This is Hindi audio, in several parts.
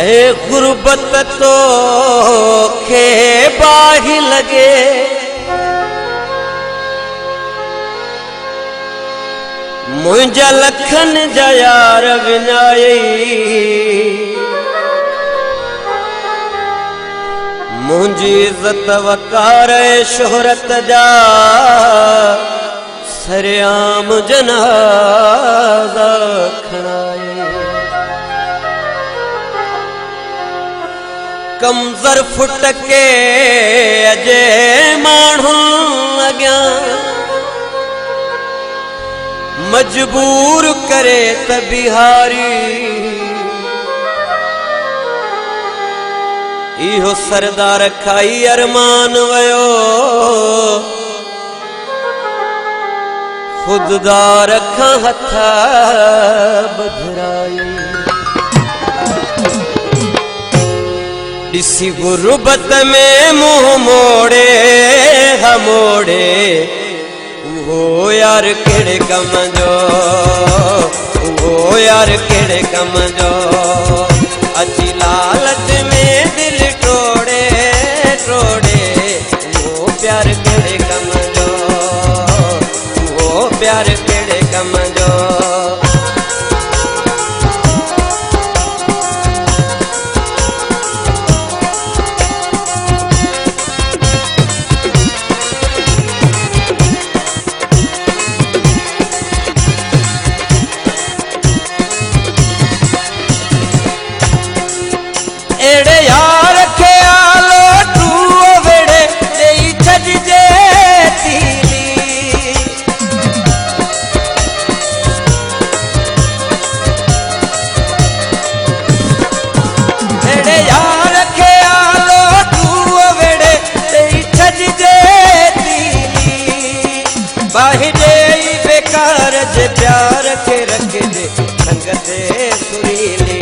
ए गुरबत तो खे बाही लगे, मुझा लखन जा यार विनाई, मुझी इज्जत वकार शोहरत जा सरेआम जनाजा खणाए। कमजर फुट के अजे माण्हू अॻियां मजबूर करे त बिहारी, इहो सरदार खाई अरमान वयो खुददार खां हथ बधराई। ॾिसी गुरबत में मुंह मोड़े हमोड़े, वो यार केड़े कम जो, वो यार केड़े कम जो, अची लालच में दिल टोड़े टोड़े, वो प्यार केड़े कम जो, वो प्यार केड़े कम जो। एड़े यार के आलो तू वेड़े देई छजे तीली, एड़े यार के आलो तू वेड़े देई छजे तीली, बाही दे बेकार जे प्यार के रख दे संगते सुरीली,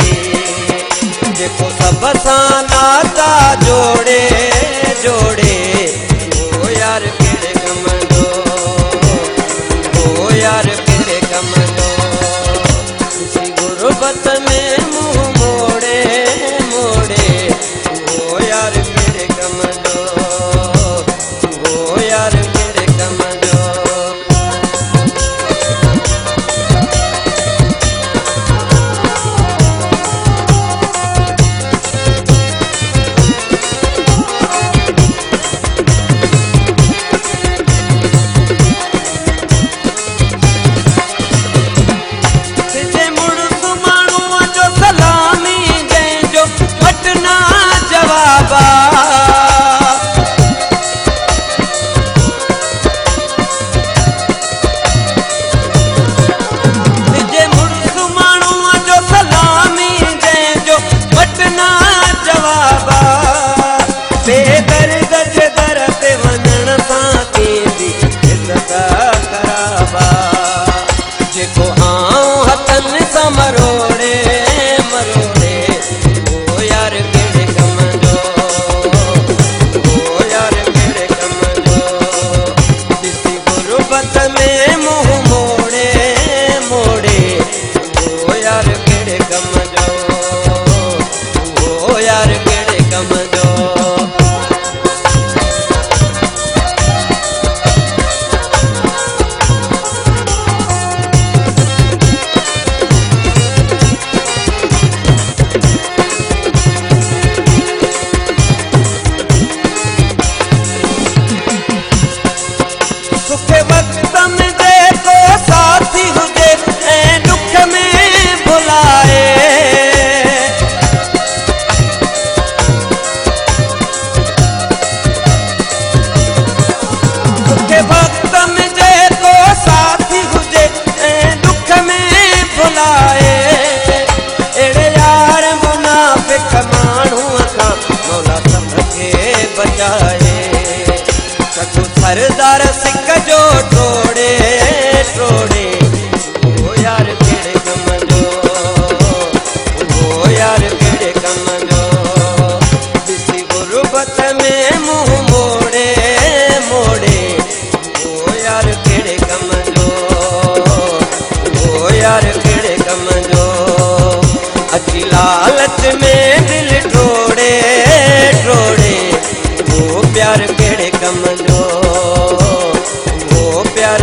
देखो सब सां नाता जोड़े जोड़े, वो यार केड़े कम जो, वो यार केड़े कम जो। किसी गुरबत में मुंह मोड़े मोड़े, वो यार केड़े कम जो, वो यार केड़े कम जो। मरोड़े मरोड़े, वो यार केड़े कम जो, वो यार केड़े कम जो। किसी गुरबत में मुंह मोड़े मोड़े, वो यार केड़े कम जो, वो यार केड़े कम जो। सुख वक्त में देखो साथी हुजे ऐं दुख में भुलाए, सुख वक्त में देखो साथी हुजे ऐं दुख में भुलाए, एड़े यार मुनाफिक माण्हूअ खां मौला सबके बचाए। सचो सरदार सिक जो टोड़े टोड़े, वो यार केड़े कम जो, वो यार केड़े कम जो। किसी गुरबत में मुंह मोड़े मोड़े, वो यार केड़े कम जो, वो यार केड़े कम जो। अची लालच में प्यार केड़े कम जो वो प्यार